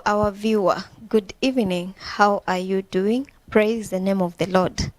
our viewer, good evening. How are you doing? Praise the name of the Lord.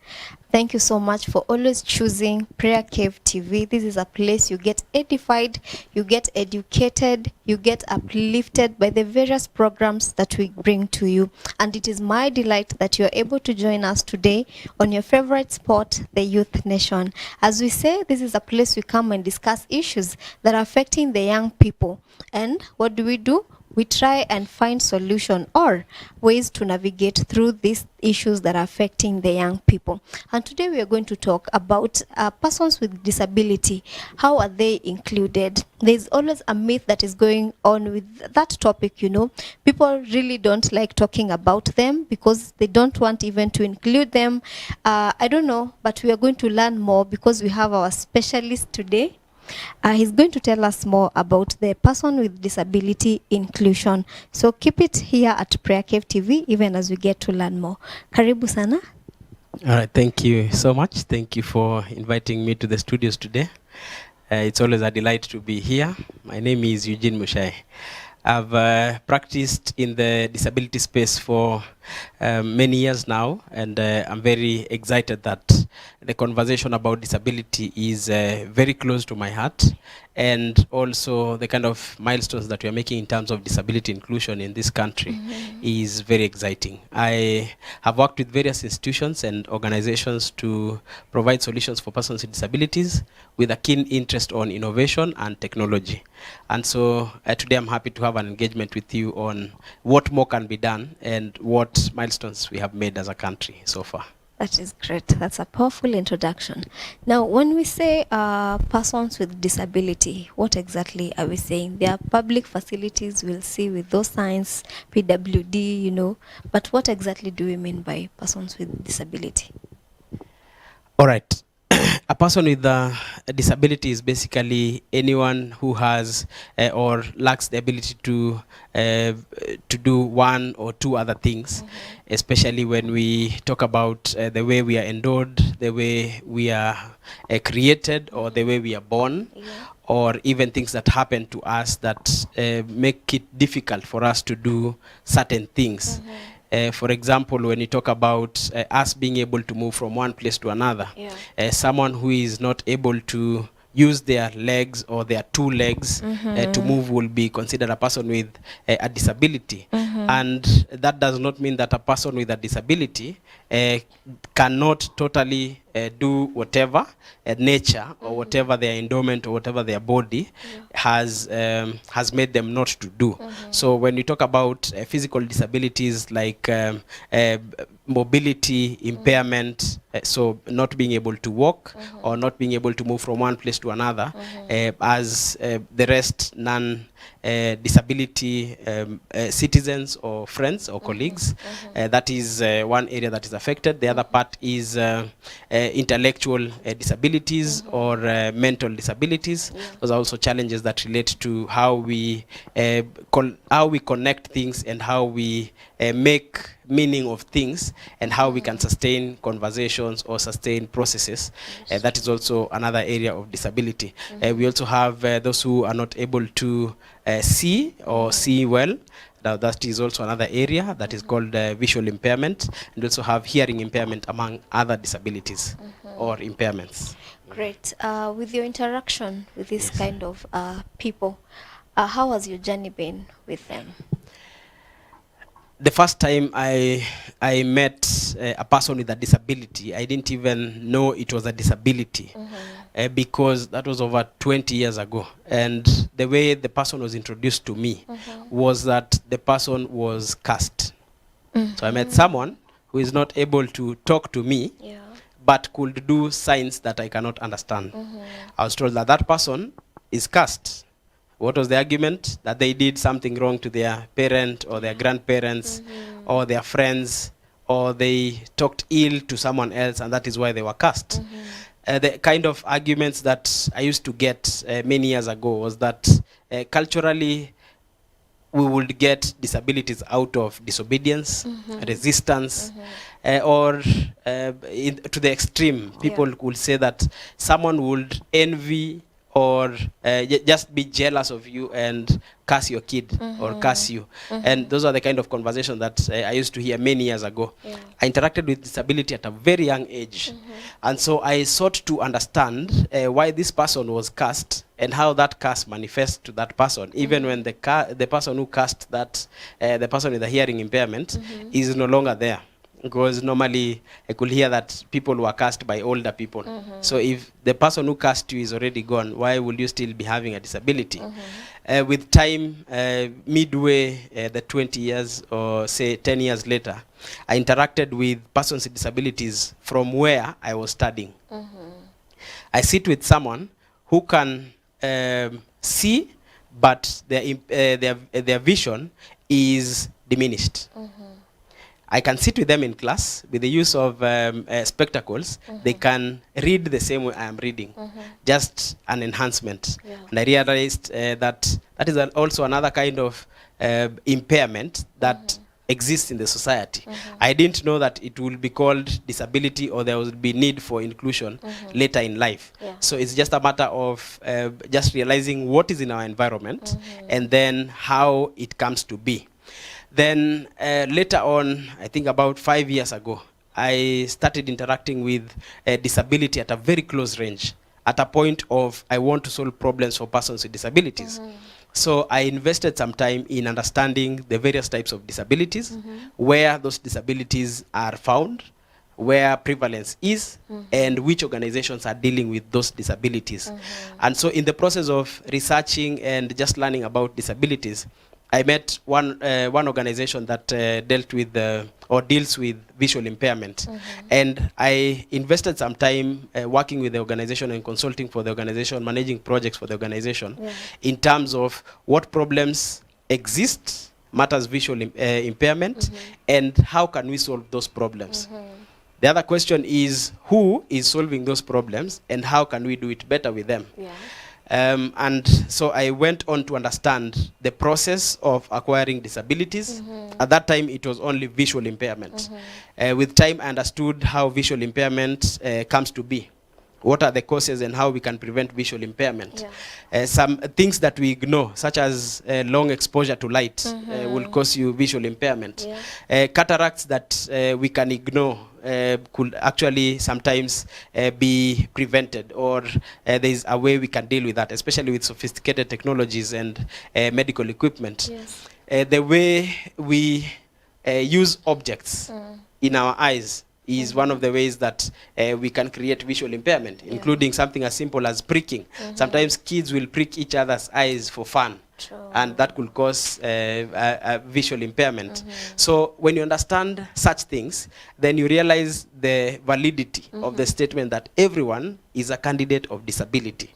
Thank you so much for always choosing Prayer Cave TV. This is a place you get edified, you get educated, you get uplifted by the various programs that we bring to you. And it is my delight that you are able to join us today on your favorite spot, the Youth Nation. As we say, this is a place we come and discuss issues that are affecting the young people. And what do? We try and find solution or ways to navigate through these issues that are affecting the young people. And today we are going to talk about persons with disability. How are they included? There's always a myth that is going on with that topic, you know. People really don't like talking about them because they don't want even to include them. I don't know, but we are going to learn more because we have our specialist today. He's going to tell us more about the person with disability inclusion. So keep it here at Prayer Cave TV, even as we get to learn more. Karibu sana. All right, thank you so much. Thank you for inviting me to the studios today. It's always a delight to be here. My name is Eugene Mushai. I've practiced in the disability space for many years now, and I'm very excited that the conversation about disability is very close to my heart, and also the kind of milestones that we are making in terms of disability inclusion in this country is very exciting. I have worked with various institutions and organizations to provide solutions for persons with disabilities with a keen interest on innovation and technology. And so today I'm happy to have an engagement with you on what more can be done and what milestones we have made as a country so far. That is great. That's a powerful introduction. Now, when we say persons with disability, what exactly are we saying? There are public facilities we'll see with those signs, PWD, you know. But what exactly do we mean by persons with disability? All right. A person with a disability is basically anyone who has or lacks the ability to do one or two other things, especially when we talk about the way we are endowed, the way we are created, or the way we are born, or even things that happen to us that make it difficult for us to do certain things. For example, when you talk about us being able to move from one place to another, someone who is not able to use their legs or their two legs to move will be considered a person with a disability. And that does not mean that a person with a disability cannot totally do whatever nature or whatever their endowment or whatever their body has made them not to do. So when you talk about physical disabilities like mobility impairment, so not being able to walk or not being able to move from one place to another, as the rest non-disability citizens or friends or colleagues, that is one area that is affected. The other part is intellectual disabilities or mental disabilities. Those are also challenges that relate to how we connect things and how we make meaning of things and how we can sustain conversations or sustain processes. That is also another area of disability. We also have those who are not able to see or see well. Now that is also another area that is called visual impairment, and also have hearing impairment among other disabilities or impairments. Great. With your interaction with this kind of people, how has your journey been with them? The first time I met a person with a disability, I didn't even know it was a disability because that was over 20 years ago. And the way the person was introduced to me was that the person was cursed. So I met someone who is not able to talk to me, but could do signs that I cannot understand. I was told that that person is cursed. What was the argument? That they did something wrong to their parent or their grandparents or their friends, or they talked ill to someone else, and that is why they were cursed. The kind of arguments that I used to get many years ago was that culturally we would get disabilities out of disobedience, resistance, or to the extreme. People would say that someone would envy or just be jealous of you and curse your kid or curse you. And those are the kind of conversations that I used to hear many years ago. Yeah. I interacted with disability at a very young age. And so I sought to understand why this person was cursed and how that curse manifests to that person, even when the person who cursed that, the person with a hearing impairment, is no longer there. Because normally I could hear that people were cast by older people. So if the person who cast you is already gone, why would you still be having a disability? With time, midway the 20 years or say 10 years later, I interacted with persons with disabilities from where I was studying. I sit with someone who can see, but their vision is diminished. I can sit with them in class with the use of spectacles. They can read the same way I am reading, just an enhancement. Yeah. And I realized that that is also another kind of impairment that exists in the society. I didn't know that it will be called disability or there will be need for inclusion later in life. Yeah. So it's just a matter of just realizing what is in our environment and then how it comes to be. Then later on, I think about 5 years ago, I started interacting with disability at a very close range, at a point of I want to solve problems for persons with disabilities. So I invested some time in understanding the various types of disabilities, where those disabilities are found, where prevalence is, and which organizations are dealing with those disabilities. And so in the process of researching and just learning about disabilities, I met one organization that dealt with or deals with visual impairment. And I invested some time working with the organization and consulting for the organization, managing projects for the organization, in terms of what problems exist, matters visual impairment, and how can we solve those problems. The other question is who is solving those problems and how can we do it better with them. Yeah. And so I went on to understand the process of acquiring disabilities. At that time, it was only visual impairment. With time, I understood how visual impairment comes to be. What are the causes and how we can prevent visual impairment. Some things that we ignore, such as long exposure to light, will cause you visual impairment. Cataracts that we can ignore could actually sometimes be prevented, or there is a way we can deal with that, especially with sophisticated technologies and medical equipment. The way we use objects in our eyes is one of the ways that we can create visual impairment, including something as simple as pricking. Sometimes kids will prick each other's eyes for fun. True. And that could cause a visual impairment. So when you understand such things, then you realize the validity of the statement that everyone is a candidate of disability.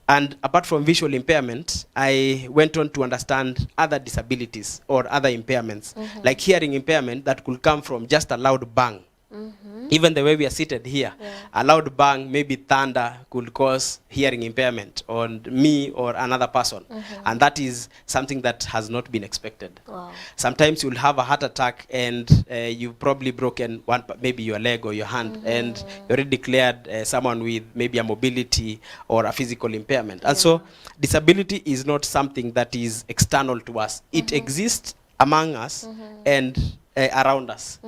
And apart from visual impairment, I went on to understand other disabilities or other impairments, like hearing impairment that could come from just a loud bang. Even the way we are seated here, a loud bang, maybe thunder, could cause hearing impairment on me or another person. And that is something that has not been expected. Wow. Sometimes you'll have a heart attack and you've probably broken maybe your leg or your hand, and you already declared someone with maybe a mobility or a physical impairment. And so disability is not something that is external to us. It exists among us and around us.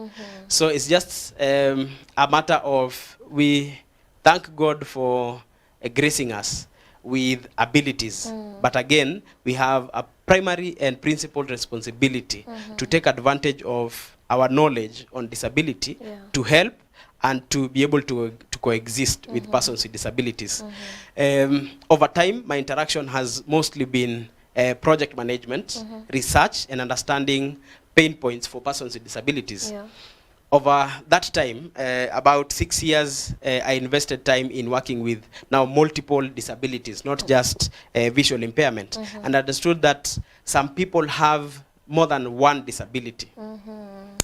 So it's just a matter of we thank God for gracing us with abilities. But again, we have a primary and principal responsibility to take advantage of our knowledge on disability to help and to be able to coexist with persons with disabilities. Over time, my interaction has mostly been project management, research, and understanding pain points for persons with disabilities. Over that time, about 6 years, I invested time in working with now multiple disabilities, not just visual impairment, and understood that some people have more than one disability.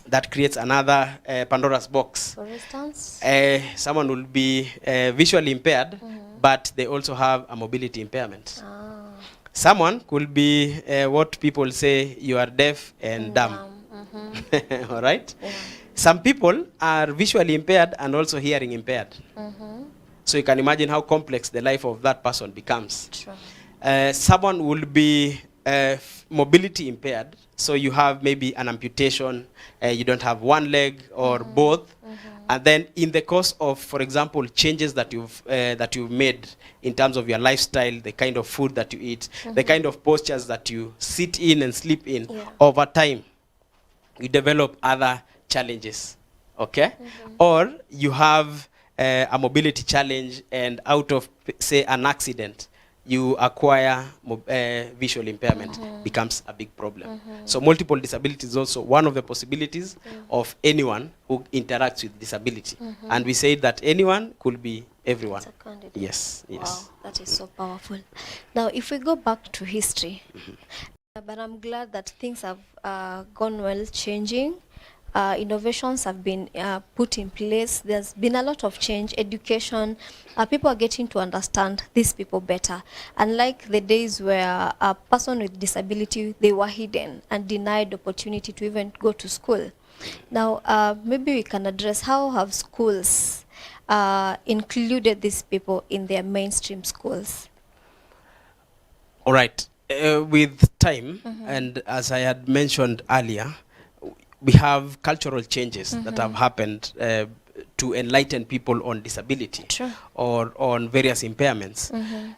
That creates another Pandora's box. For instance? Someone will be visually impaired, but they also have a mobility impairment. Someone could be what people say you are deaf and dumb. All right? Some people are visually impaired and also hearing impaired. So you can imagine how complex the life of that person becomes. True. Someone will be mobility impaired, so you have maybe an amputation, you don't have one leg or both, and then in the course of, for example, changes that you've made in terms of your lifestyle, the kind of food that you eat, the kind of postures that you sit in and sleep in, over time, you develop other challenges, okay? Or you have a mobility challenge, and out of, say, an accident, you acquire visual impairment, becomes a big problem. So multiple disabilities is also one of the possibilities of anyone who interacts with disability. And we say that anyone could be everyone. It's a candidate. Yes, yes. Wow, that is so powerful. Now, if we go back to history, but I'm glad that things have gone well changing. Innovations have been put in place. There's been a lot of change, education. People are getting to understand these people better. Unlike the days where a person with disability, they were hidden and denied opportunity to even go to school. Now, maybe we can address how have schools included these people in their mainstream schools? All right. With time, and as I had mentioned earlier, we have cultural changes that have happened to enlighten people on disability. True. Or on various impairments.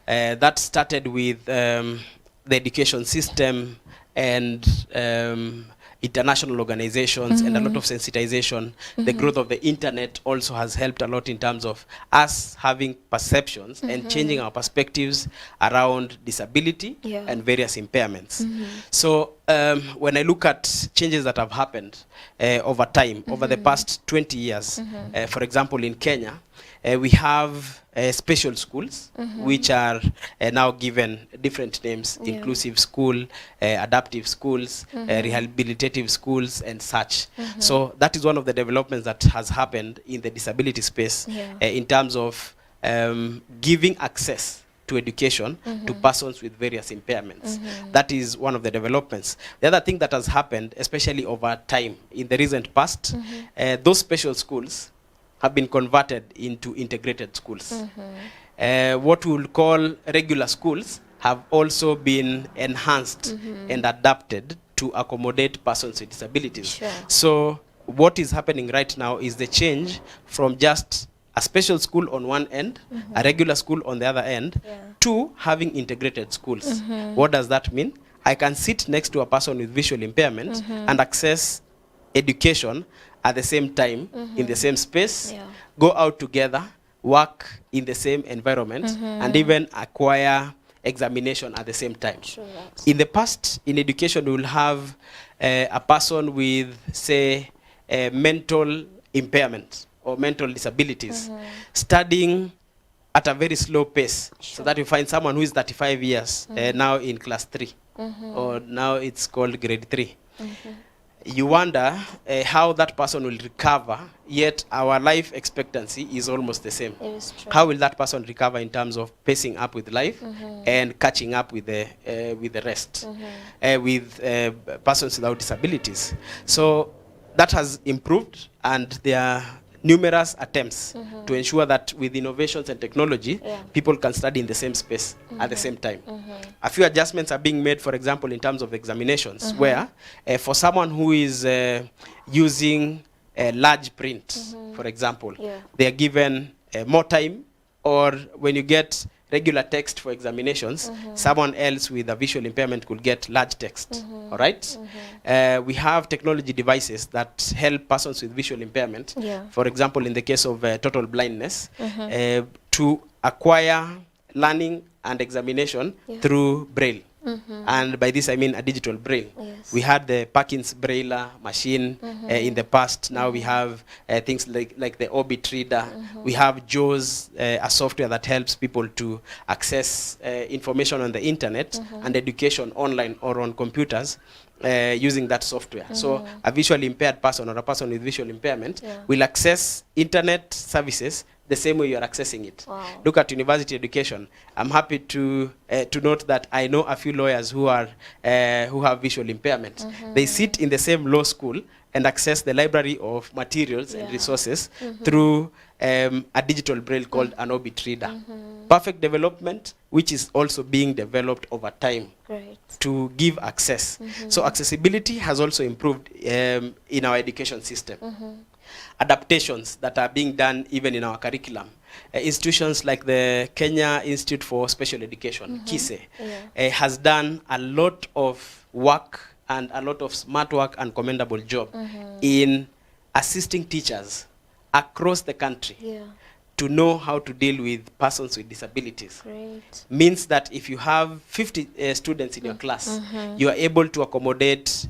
That started with the education system and international organizations and a lot of sensitization. The growth of the internet also has helped a lot in terms of us having perceptions and changing our perspectives around disability and various impairments. So when I look at changes that have happened over time, over the past 20 years, for example, in Kenya, we have special schools, which are now given different names: inclusive school, adaptive schools, rehabilitative schools, and such. So that is one of the developments that has happened in the disability space in terms of giving access to education to persons with various impairments. That is one of the developments. The other thing that has happened, especially over time in the recent past, those special schools have been converted into integrated schools. What we'll call regular schools have also been enhanced and adapted to accommodate persons with disabilities. Sure. So what is happening right now is the change from just a special school on one end, a regular school on the other end, to having integrated schools. What does that mean? I can sit next to a person with visual impairment and access education at the same time, in the same space, go out together, work in the same environment, and even acquire examination at the same time. True. In the past, in education, we will have a person with, say, a mental impairment or mental disabilities studying at a very slow pace, so that you find someone who is 35 years now in class 3, or now it's called grade 3. You wonder how that person will recover, yet our life expectancy is almost the same. It is true. How will that person recover in terms of pacing up with life and catching up with the rest, with persons without disabilities? So that has improved, and there are numerous attempts to ensure that with innovations and technology, people can study in the same space at the same time. A few adjustments are being made, for example, in terms of examinations, where for someone who is using a large print, for example, they are given more time, or when you get regular text for examinations, someone else with a visual impairment could get large text. All right? We have technology devices that help persons with visual impairment, for example, in the case of total blindness, to acquire learning and examination through Braille. And by this I mean a digital braille. We had the Perkins Braille machine in the past. Now we have things like the Orbit reader. We have JAWS, a software that helps people to access information on the internet and education online or on computers using that software. So a visually impaired person or a person with visual impairment will access internet services the same way you are accessing it. Wow. Look at university education. I'm happy to note that I know a few lawyers who have visual impairment. They sit in the same law school and access the library of materials and resources through a digital braille called an Orbit reader. Perfect development, which is also being developed over time. Great. To give access. So accessibility has also improved in our education system. Adaptations that are being done even in our curriculum. Institutions like the Kenya Institute for Special Education, KISE, has done a lot of work and a lot of smart work and commendable job in assisting teachers across the country to know how to deal with persons with disabilities. Great. Means that if you have 50 students in your class, you are able to accommodate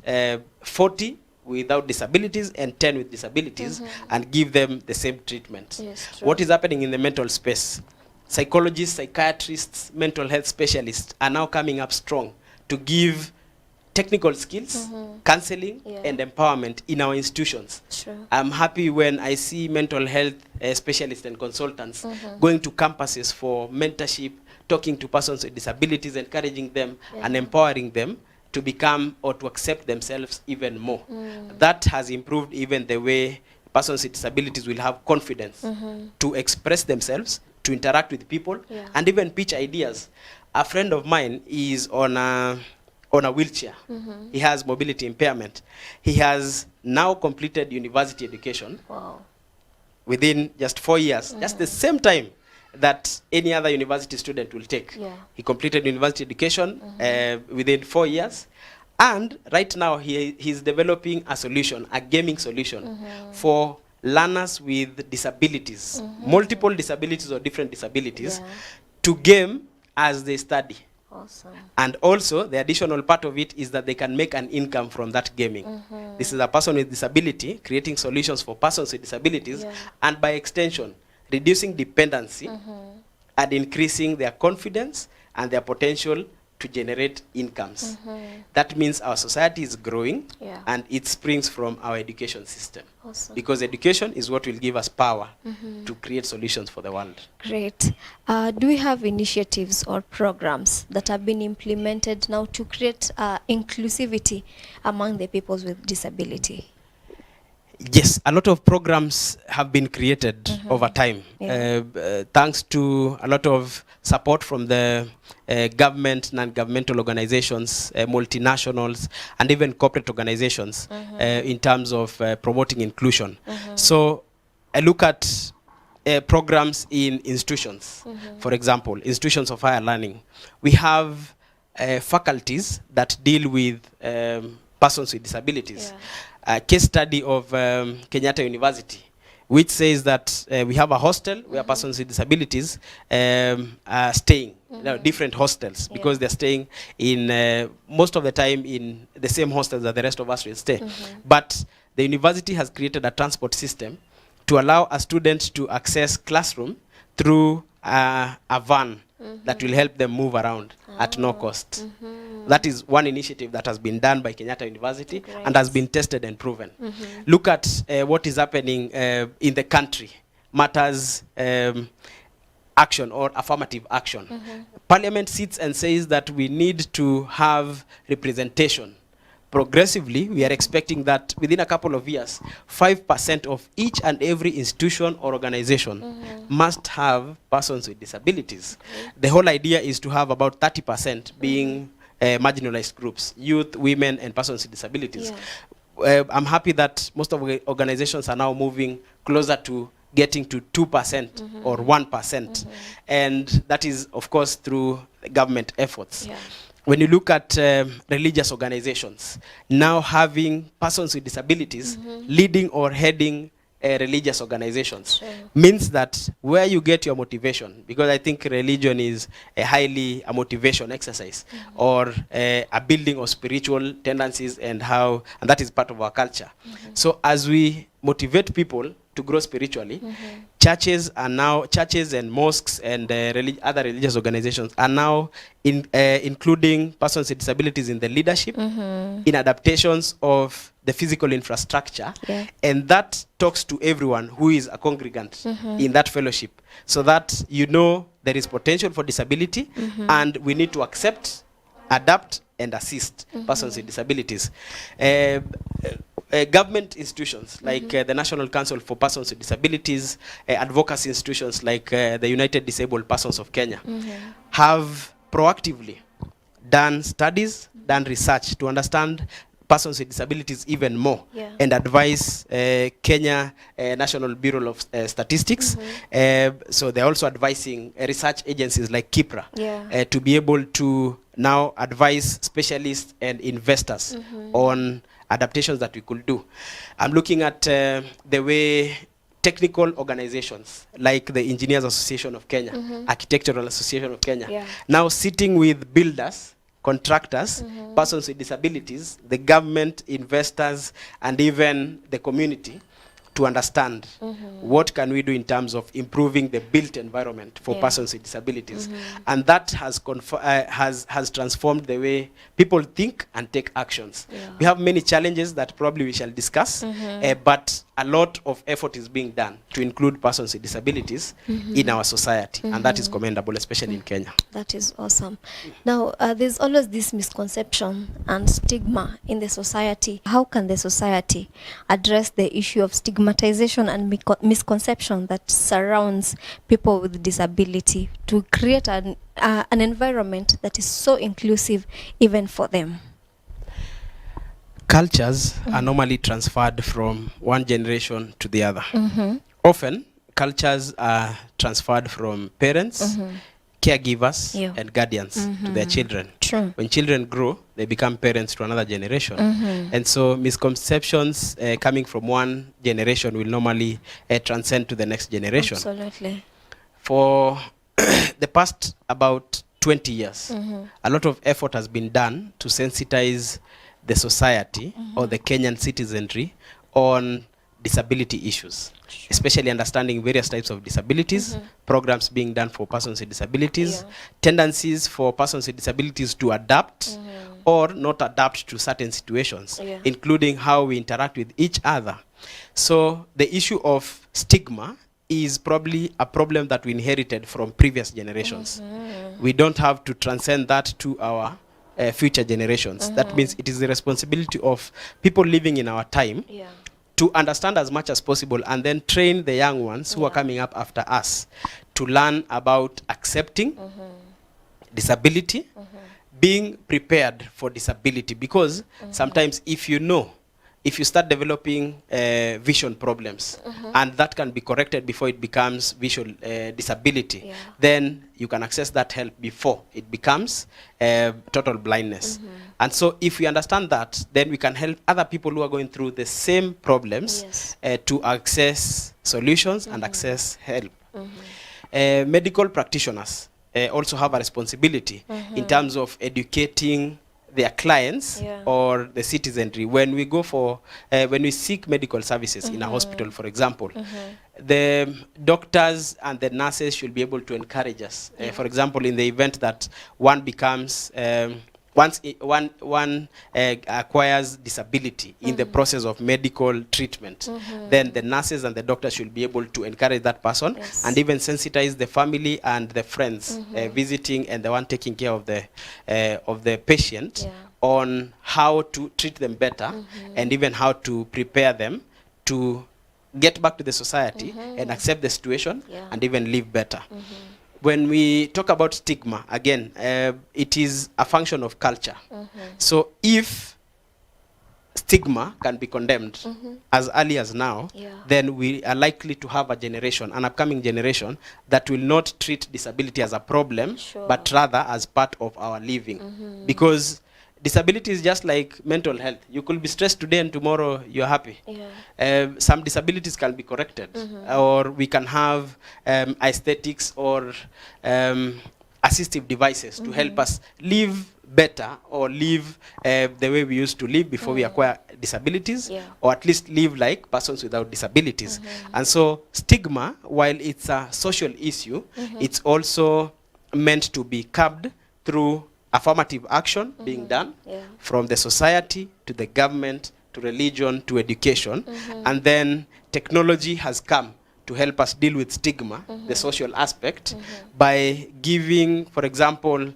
40 without disabilities and 10 with disabilities and give them the same treatment. Yes, true. What is happening in the mental space? Psychologists, psychiatrists, mental health specialists are now coming up strong to give technical skills, counseling, and empowerment in our institutions. Sure. I'm happy when I see mental health specialists and consultants going to campuses for mentorship, talking to persons with disabilities, encouraging them and empowering them to become or to accept themselves even more. That has improved even the way persons with disabilities will have confidence to express themselves, to interact with people, and even pitch ideas. A friend of mine is on a wheelchair. He has mobility impairment. He has now completed university education within just 4 years, just the same time that any other university student will take. He completed university education within 4 years. And right now he's developing a solution, a gaming solution for learners with disabilities, multiple disabilities or different disabilities, to game as they study. Awesome. And also, the additional part of it is that they can make an income from that gaming. This is a person with disability creating solutions for persons with disabilities, and by extension, reducing dependency and increasing their confidence and their potential to generate incomes. That means our society is growing, and it springs from our education system. Awesome. Because education is what will give us power to create solutions for the world. Great. Do we have initiatives or programs that have been implemented now to create inclusivity among the peoples with disability? Yes, a lot of programs have been created over time, thanks to a lot of support from the government, non-governmental organizations, multinationals, and even corporate organizations in terms of promoting inclusion. So I look at programs in institutions. For example, institutions of higher learning. We have faculties that deal with persons with disabilities. A case study of Kenyatta University, which says that we have a hostel where persons with disabilities are staying, different hostels, because they're staying in, most of the time, in the same hostels that the rest of us will stay. But the university has created a transport system to allow a student to access classroom through a van that will help them move around at no cost. That is one initiative that has been done by Kenyatta University and has been tested and proven. Look at what is happening in the country. Matters action or affirmative action. Parliament sits and says that we need to have representation. Progressively, we are expecting that within a couple of years, 5% of each and every institution or organization must have persons with disabilities. The whole idea is to have about 30% being marginalized groups, youth, women, and persons with disabilities. I'm happy that most of the organizations are now moving closer to getting to 2% or 1%. And that is, of course, through government efforts. When you look at religious organizations, now having persons with disabilities leading or heading religious organizations means that where you get your motivation, because I think religion is a highly a motivation exercise or a building of spiritual tendencies and that is part of our culture. So as we motivate people to grow spiritually, churches and mosques and other religious organizations are now including persons with disabilities in the leadership, in adaptations of the physical infrastructure, Yeah. and that talks to everyone who is a congregant in that fellowship, so that you know there is potential for disability, and we need to accept, adapt, and assist persons with disabilities. Government institutions like the National Council for Persons with Disabilities, advocacy institutions like the United Disabled Persons of Kenya have proactively done studies, done research to understand persons with disabilities even more, Yeah. and advise Kenya National Bureau of Statistics. So they're also advising research agencies like KIPRA Yeah. to be able to now advise specialists and investors on adaptations that we could do. I'm looking at the way technical organizations like the Engineers Association of Kenya, Architectural Association of Kenya, Yeah. now sitting with builders, contractors, persons with disabilities, the government, investors, and even the community to understand what can we do in terms of improving the built environment for Yeah. persons with disabilities. And that has transformed the way people think and take actions. Yeah. We have many challenges that probably we shall discuss, but a lot of effort is being done to include persons with disabilities in our society, and that is commendable, especially in Kenya. That is awesome. Now, there's always this misconception and stigma in the society. How can the society address the issue of stigmatization and misconception that surrounds people with disability to create an environment that is so inclusive even for them? Cultures are normally transferred from one generation to the other. Often, cultures are transferred from parents, caregivers, Yeah. and guardians to their children. True. When children grow, they become parents to another generation. And so misconceptions coming from one generation will normally transcend to the next generation. Absolutely. For the past about 20 years, a lot of effort has been done to sensitize the society or the Kenyan citizenry on disability issues, especially understanding various types of disabilities, programs being done for persons with disabilities, tendencies for persons with disabilities to adapt or not adapt to certain situations, including how we interact with each other. So the issue of stigma is probably a problem that we inherited from previous generations. We don't have to transcend that to our future generations. That means it is the responsibility of people living in our time to understand as much as possible and then train the young ones who are coming up after us to learn about accepting disability, being prepared for disability, because sometimes if you start developing vision problems, and that can be corrected before it becomes visual disability, then you can access that help before it becomes total blindness. And so if we understand that, then we can help other people who are going through the same problems to access solutions and access help. Medical practitioners also have a responsibility in terms of educating their clients or the citizenry. When we go for, when we seek medical services in a hospital, for example, the doctors and the nurses should be able to encourage us. For example, in the event that one becomes, once one acquires disability in the process of medical treatment, then the nurses and the doctors should be able to encourage that person and even sensitize the family and the friends visiting and the one taking care of the patient on how to treat them better and even how to prepare them to get back to the society and accept the situation and even live better. When we talk about stigma, again, it is a function of culture. So if stigma can be condemned as early as now, then we are likely to have a generation, an upcoming generation, that will not treat disability as a problem, but rather as part of our living. Because disability is just like mental health. You could be stressed today and tomorrow you're happy. Some disabilities can be corrected, or we can have aesthetics or assistive devices to help us live better or live the way we used to live before we acquire disabilities, Yeah. or at least live like persons without disabilities. And so stigma, while it's a social issue, it's also meant to be curbed through affirmative action being done Yeah. from the society to the government to religion to education. And then technology has come to help us deal with stigma, the social aspect, by giving, for example,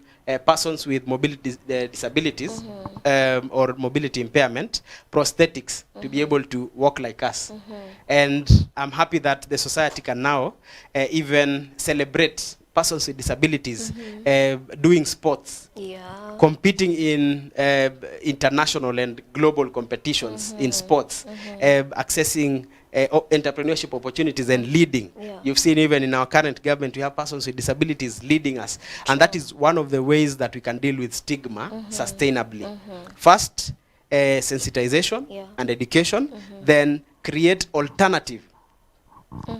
persons with mobility disabilities or mobility impairment prosthetics to be able to walk like us. And I'm happy that the society can now even celebrate persons with disabilities doing sports, Yeah. competing in international and global competitions in sports, accessing entrepreneurship opportunities and leading. Yeah. You've seen even in our current government, we have persons with disabilities leading us. And that is one of the ways that we can deal with stigma sustainably. First, sensitization Yeah. and education, then create alternative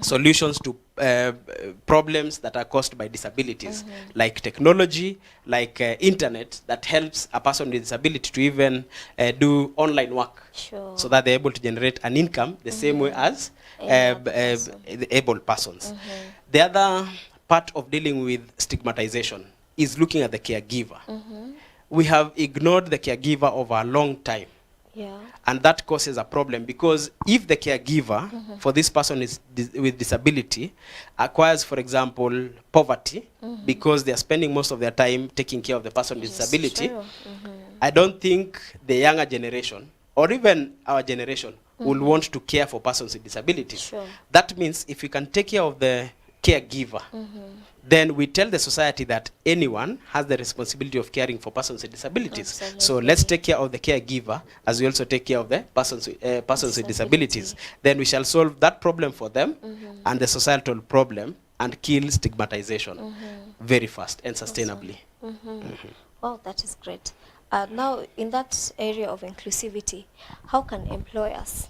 solutions to problems that are caused by disabilities, like technology, like internet that helps a person with disability to even do online work, Sure. so that they're able to generate an income the same way as the able persons. The other part of dealing with stigmatization is looking at the caregiver. We have ignored the caregiver over a long time. Yeah. And that causes a problem, because if the caregiver for this person is with disability acquires, for example, poverty, because they are spending most of their time taking care of the person with disability, True. I don't think the younger generation or even our generation will want to care for persons with disabilities. Sure. That means if we can take care of the caregiver, then we tell the society that anyone has the responsibility of caring for persons with disabilities. Absolutely. So let's take care of the caregiver as we also take care of the persons with disabilities. Then we shall solve that problem for them and the societal problem, and kill stigmatization very fast and sustainably. Wow, that is great. Now, in that area of inclusivity, how can employers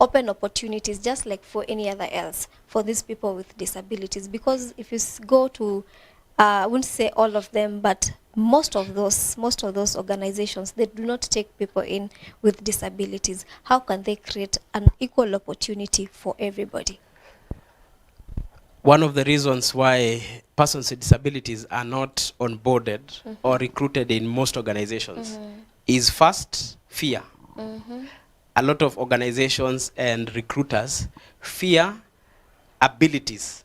open opportunities, just like for any other else, for these people with disabilities? Because if you go to, I wouldn't say all of them, but most of those organizations, they do not take people in with disabilities. How can they create an equal opportunity for everybody? One of the reasons why persons with disabilities are not onboarded or recruited in most organizations is first fear. A lot of organizations and recruiters fear abilities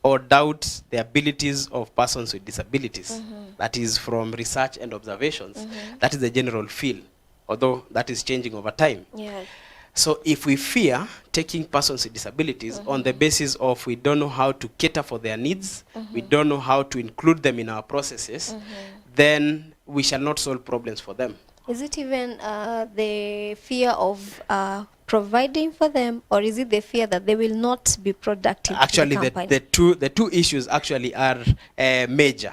or doubt the abilities of persons with disabilities. That is from research and observations. That is the general feel, although that is changing over time. Yeah. So if we fear taking persons with disabilities on the basis of we don't know how to cater for their needs, we don't know how to include them in our processes, then we shall not solve problems for them. Is it even the fear of providing for them, or is it the fear that they will not be productive? Actually, to the company? the two issues actually are major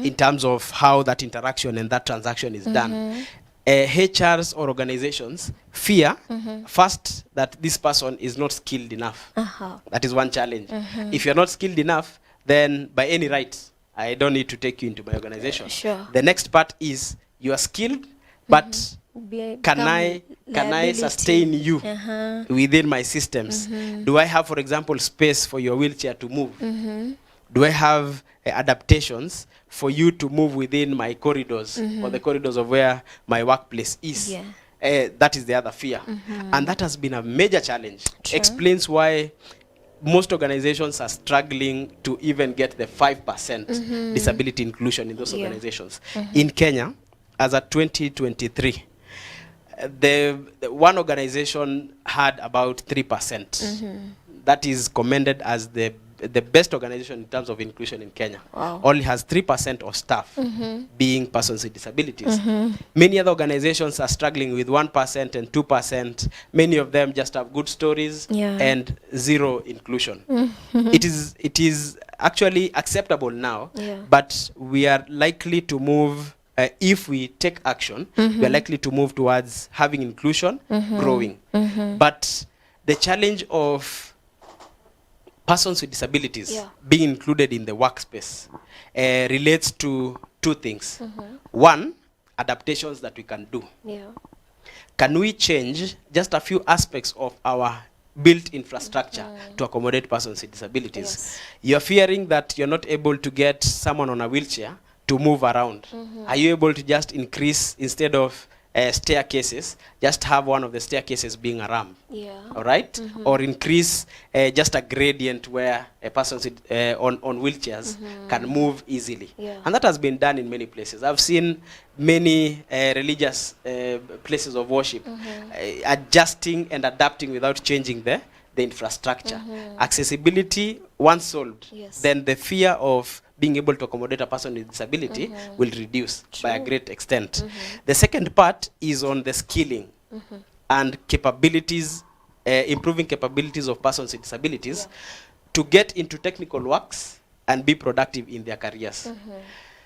in terms of how that interaction and that transaction is done. HRs or organizations fear first that this person is not skilled enough. That is one challenge. If you're not skilled enough, then by any right, I don't need to take you into my organization. Sure. The next part is you are skilled, but can I sustain you within my systems? Do I have, for example, space for your wheelchair to move? Do I have adaptations for you to move within my corridors or the corridors of where my workplace is? Yeah. That is the other fear. And that has been a major challenge. True. Explains why most organizations are struggling to even get the 5% disability inclusion in those organizations. In Kenya, as of 2023, the one organization had about 3%. That is commended as the best organization in terms of inclusion in Kenya. Wow. Only has 3% of staff being persons with disabilities. Many other organizations are struggling with 1% and 2%. Many of them just have good stories and zero inclusion. It is actually acceptable now, but we are likely to move, if we take action, we are likely to move towards having inclusion growing. But the challenge of persons with disabilities being included in the workspace relates to two things. One, adaptations that we can do? Yeah. Can we change just a few aspects of our built infrastructure to accommodate persons with disabilities? Yes. You're fearing that you're not able to get someone on a wheelchair to move around. Are you able to just increase, instead of staircases, just have one of the staircases being a ramp? Yeah. All right? Or increase just a gradient where a person on wheelchairs can move easily. Yeah. And that has been done in many places. I've seen many religious places of worship adjusting and adapting without changing the infrastructure. Accessibility, once solved, Yes. then the fear of being able to accommodate a person with disability will reduce by a great extent. The second part is on the skilling and capabilities, improving capabilities of persons with disabilities to get into technical works and be productive in their careers.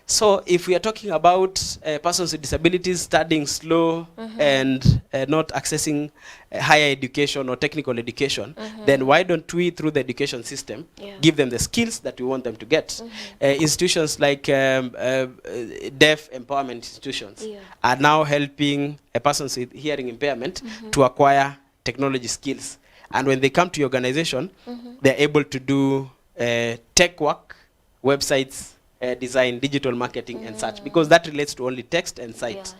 So if we are talking about persons with disabilities studying slow and not accessing higher education or technical education, then why don't we, through the education system, give them the skills that we want them to get? Institutions like deaf empowerment institutions are now helping a person with hearing impairment to acquire technology skills. And when they come to your organization, they're able to do tech work, websites, design, digital marketing, and such, because that relates to only text and sight.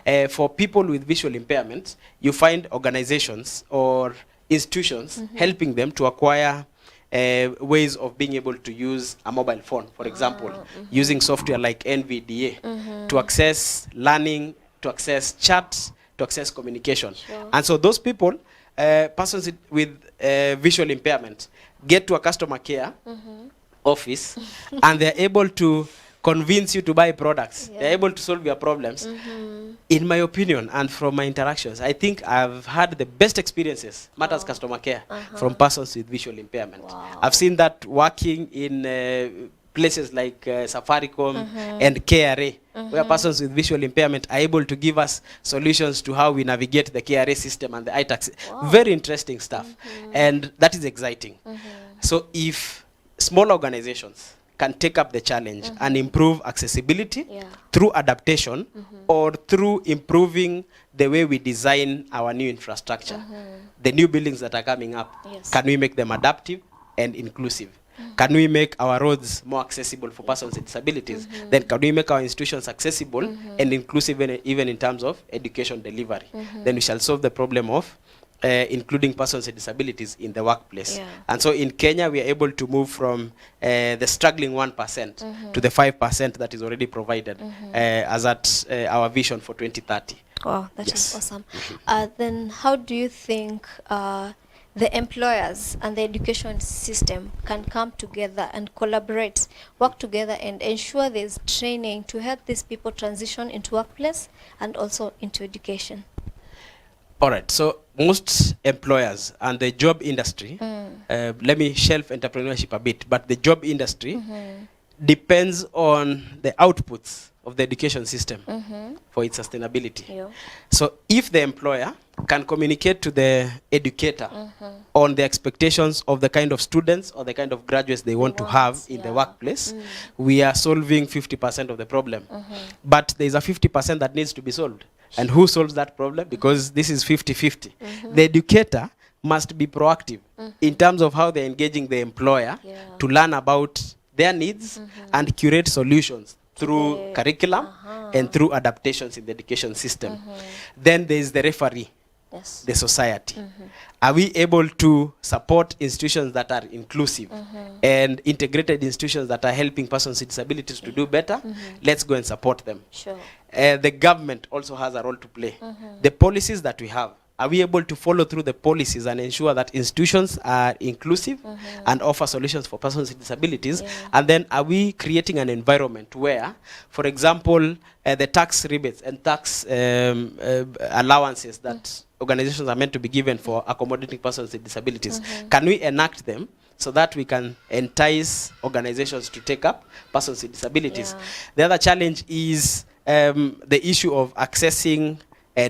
Yeah, sure. For people with visual impairment, you find organizations or institutions helping them to acquire ways of being able to use a mobile phone, for example, using software like NVDA to access learning, to access chat, to access communication. Sure. And so those people, persons with visual impairment, get to a customer care office and they're able to convince you to buy products. They're able to solve your problems. In my opinion, and from my interactions, I think I've had the best experiences, matters customer care, from persons with visual impairment. I've seen that working in places like Safaricom and KRA, where persons with visual impairment are able to give us solutions to how we navigate the KRA system and the iTax. Very interesting stuff. And that is exciting. So if small organizations can take up the challenge and improve accessibility through adaptation or through improving the way we design our new infrastructure, the new buildings that are coming up, can we make them adaptive and inclusive? Can we make our roads more accessible for persons with disabilities? Then can we make our institutions accessible and inclusive even in terms of education delivery? Then we shall solve the problem of including persons with disabilities in the workplace. And so in Kenya, we are able to move from the struggling 1% to the 5% that is already provided as at our vision for 2030. Wow, that is awesome. Then how do you think the employers and the education system can come together and collaborate, work together and ensure there's training to help these people transition into workplace and also into education? All right, so most employers and the job industry, let me shelve entrepreneurship a bit, but the job industry depends on the outputs of the education system for its sustainability. So if the employer can communicate to the educator on the expectations of the kind of students or the kind of graduates they want to have in the workplace, we are solving 50% of the problem. But there's a 50% that needs to be solved. And who solves that problem? Because this is 50-50. The educator must be proactive in terms of how they're engaging the employer to learn about their needs and curate solutions through curriculum and through adaptations in the education system. Then there is the referee, the society. Are we able to support institutions that are inclusive and integrated institutions that are helping persons with disabilities to do better? Let's go and support them. The government also has a role to play. The policies that we have, are we able to follow through the policies and ensure that institutions are inclusive and offer solutions for persons with disabilities? And then are we creating an environment where, for example, the tax rebates and tax allowances that organizations are meant to be given for accommodating persons with disabilities, can we enact them so that we can entice organizations to take up persons with disabilities? The other challenge is the issue of accessing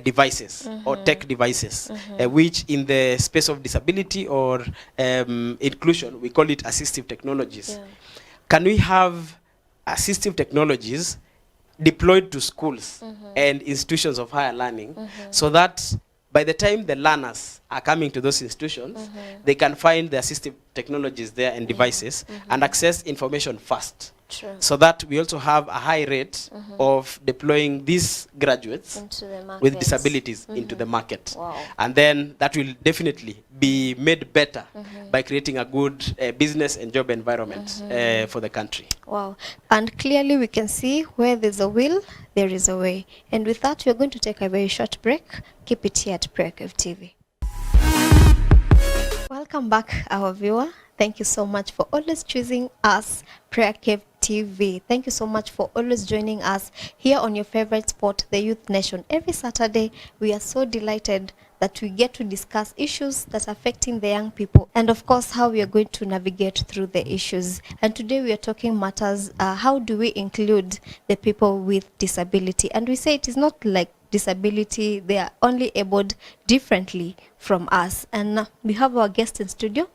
devices or tech devices, which in the space of disability or inclusion, we call it assistive technologies. Can we have assistive technologies deployed to schools and institutions of higher learning, so that by the time the learners are coming to those institutions, they can find the assistive technologies there and devices and access information fast. True. So that we also have a high rate of deploying these graduates Into the market. with disabilities into the market. Wow. And then that will definitely be made better by creating a good business and job environment for the country. Wow. And clearly we can see where there's a will, there is a way. And with that, we're going to take a very short break. Keep it here at PrayerCaveTV. Welcome back, our viewer. Thank you so much for always choosing us, PrayerCaveTV. Thank you so much for always joining us here on your favorite spot, the Youth Nation. Every Saturday, we are so delighted that we get to discuss issues that are affecting the young people, and of course, how we are going to navigate through the issues. And today we are talking matters, how do we include the people with disability? And we say it is not like disability, they are only abled differently from us. And we have our guest in studio,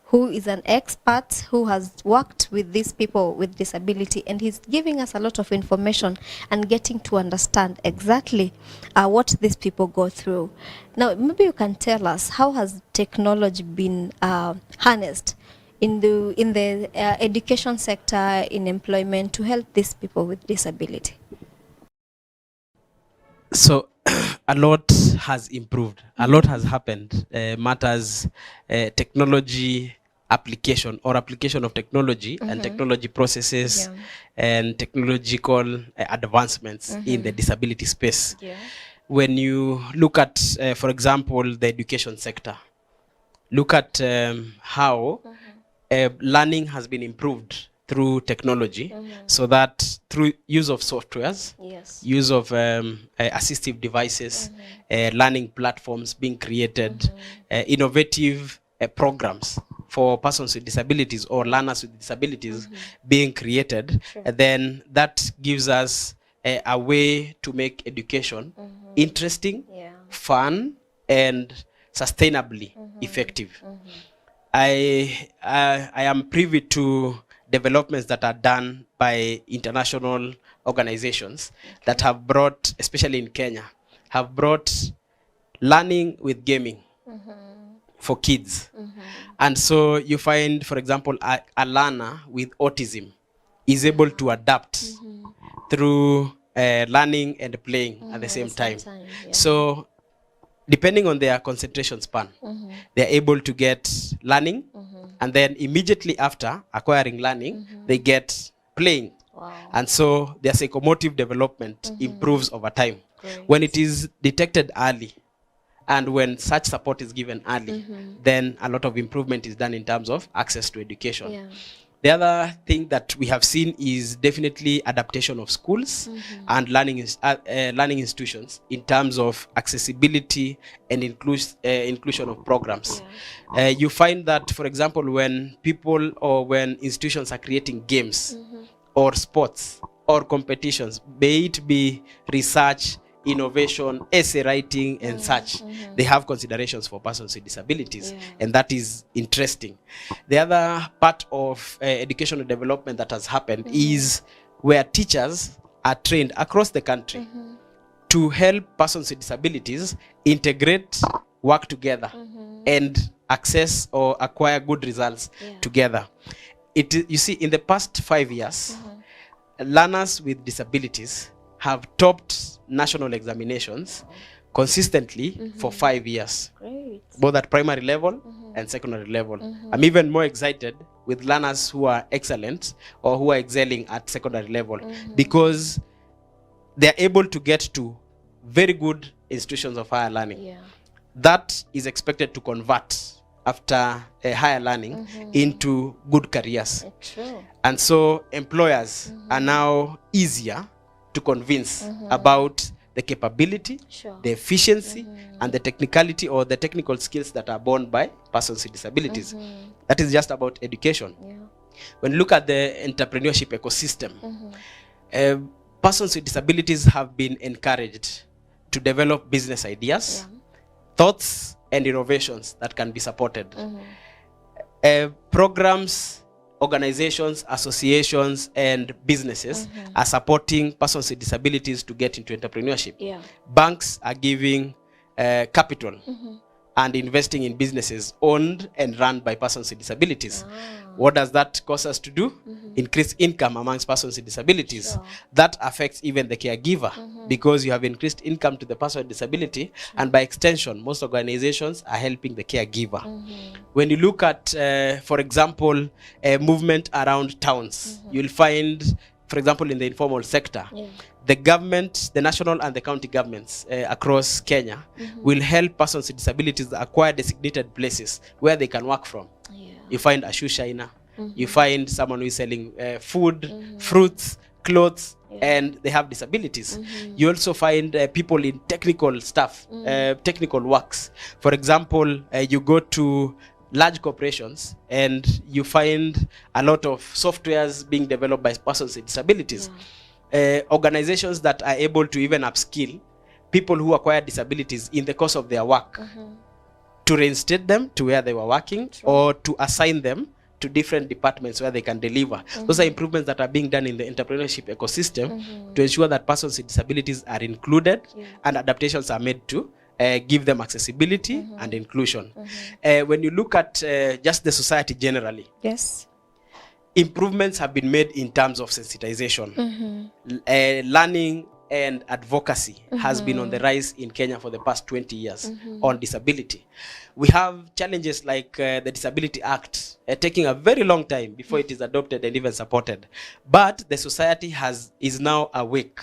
who is an expert who has worked with these people with disability, and he's giving us a lot of information and getting to understand exactly what these people go through. Now, maybe you can tell us, how has technology been harnessed in the education sector, in employment, to help these people with disability? So a lot has improved, a lot has happened. Matters technology application or application of technology and technology processes and technological advancements in the disability space. When you look at, for example, the education sector, look at how learning has been improved through technology, so that through use of softwares, use of assistive devices, learning platforms being created, innovative programs for persons with disabilities or learners with disabilities being created, and then that gives us a way to make education interesting, fun, and sustainably effective. I am privy to developments that are done by international organizations that have brought, especially in Kenya, have brought learning with gaming for kids. And so you find, for example, a learner with autism is able to adapt through learning and playing at the same time. So depending on their concentration span, they're able to get learning, and then immediately after acquiring learning, they get playing. And so their psychomotive development improves over time. When it is detected early, and when such support is given early, then a lot of improvement is done in terms of access to education. The other thing that we have seen is definitely adaptation of schools and learning institutions in terms of accessibility and inclusion of programs. You find that, for example, when people or when institutions are creating games or sports or competitions, may it be research, innovation, essay writing, and such, they have considerations for persons with disabilities, and that is interesting. The other part of educational development that has happened is where teachers are trained across the country to help persons with disabilities integrate, work together, and access or acquire good results together. You see, in the past 5 years, learners with disabilities have topped national examinations consistently for 5 years, both at primary level and secondary level. I'm even more excited with learners who are excellent or who are excelling at secondary level, because they're able to get to very good institutions of higher learning. That is expected to convert after higher learning into good careers. And so employers are now easier to convince about the capability, the efficiency, and the technicality or the technical skills that are borne by persons with disabilities. That is just about education. When you look at the entrepreneurship ecosystem, persons with disabilities have been encouraged to develop business ideas, thoughts, and innovations that can be supported. Programs organizations, associations, and businesses are supporting persons with disabilities to get into entrepreneurship. Yeah. Banks are giving capital and investing in businesses owned and run by persons with disabilities. What does that cause us to do? Increase income amongst persons with disabilities. Sure. That affects even the caregiver because you have increased income to the person with disability, and by extension, most organizations are helping the caregiver. When you look at, for example, movement around towns, you'll find, for example, in the informal sector, the government, the national and the county governments across Kenya will help persons with disabilities acquire designated places where they can work from. You find a shoe shiner, you find someone who is selling food, fruits, clothes, and they have disabilities. You also find people in technical stuff, technical works. For example, you go to large corporations and you find a lot of softwares being developed by persons with disabilities. Organizations that are able to even upskill people who acquire disabilities in the course of their work to reinstate them to where they were working or to assign them to different departments where they can deliver. Those are improvements that are being done in the entrepreneurship ecosystem to ensure that persons with disabilities are included and adaptations are made to give them accessibility and inclusion. When you look at just the society generally, Yes. improvements have been made in terms of sensitization. Learning and advocacy has been on the rise in Kenya for the past 20 years on disability. We have challenges like the Disability Act taking a very long time before it is adopted and even supported. But the society is now awake,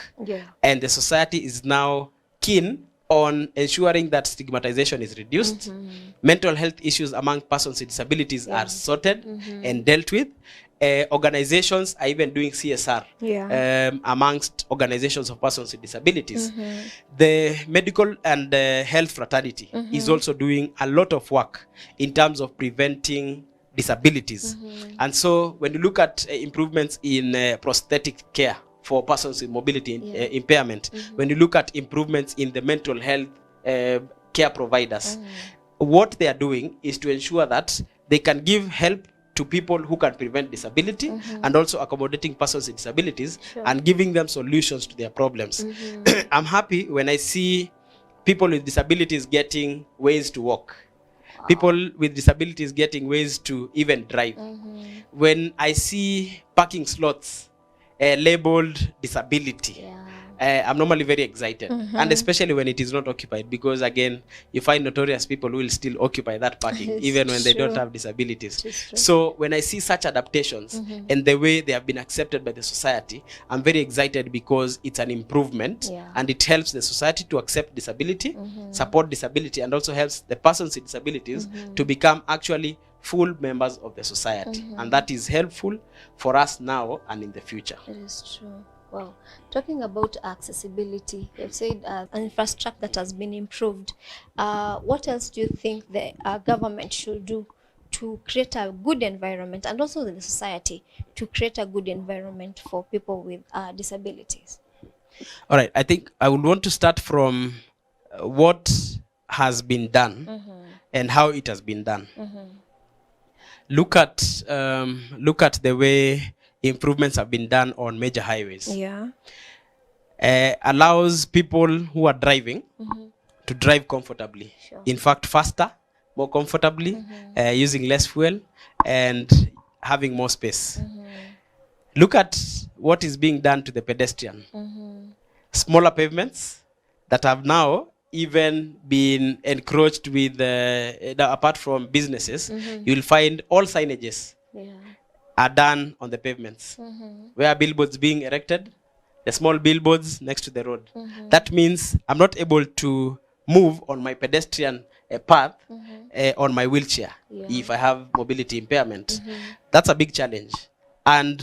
and the society is now keen on ensuring that stigmatization is reduced, mental health issues among persons with disabilities are sorted and dealt with. Organizations are even doing CSR amongst organizations of persons with disabilities. The medical and health fraternity is also doing a lot of work in terms of preventing disabilities. And so when you look at improvements in prosthetic care for persons with mobility impairment, when you look at improvements in the mental health care providers, what they are doing is to ensure that they can give help to people who can prevent disability and also accommodating persons with disabilities and giving them solutions to their problems. I'm happy when I see people with disabilities getting ways to walk, people with disabilities getting ways to even drive. When I see parking slots labeled disability, I'm normally very excited, and especially when it is not occupied, because again, you find notorious people who will still occupy that parking even when they don't have disabilities. So when I see such adaptations and the way they have been accepted by the society, I'm very excited because it's an improvement and it helps the society to accept disability, support disability, and also helps the persons with disabilities to become actually full members of the society. And that is helpful for us now and in the future. It is true. Wow. Talking about accessibility, you've said an infrastructure that has been improved. What else do you think the government should do to create a good environment, and also the society to create a good environment for people with disabilities? All right. I think I would want to start from what has been done and how it has been done. Look at the way improvements have been done on major highways. Allows people who are driving to drive comfortably. In fact, faster, more comfortably, using less fuel and having more space. Look at what is being done to the pedestrian. Smaller pavements that have now even been encroached with, apart from businesses, you'll find all signages are done on the pavements. Where billboards being erected, the small billboards next to the road. That means I'm not able to move on my pedestrian path on my wheelchair if I have mobility impairment. That's a big challenge. And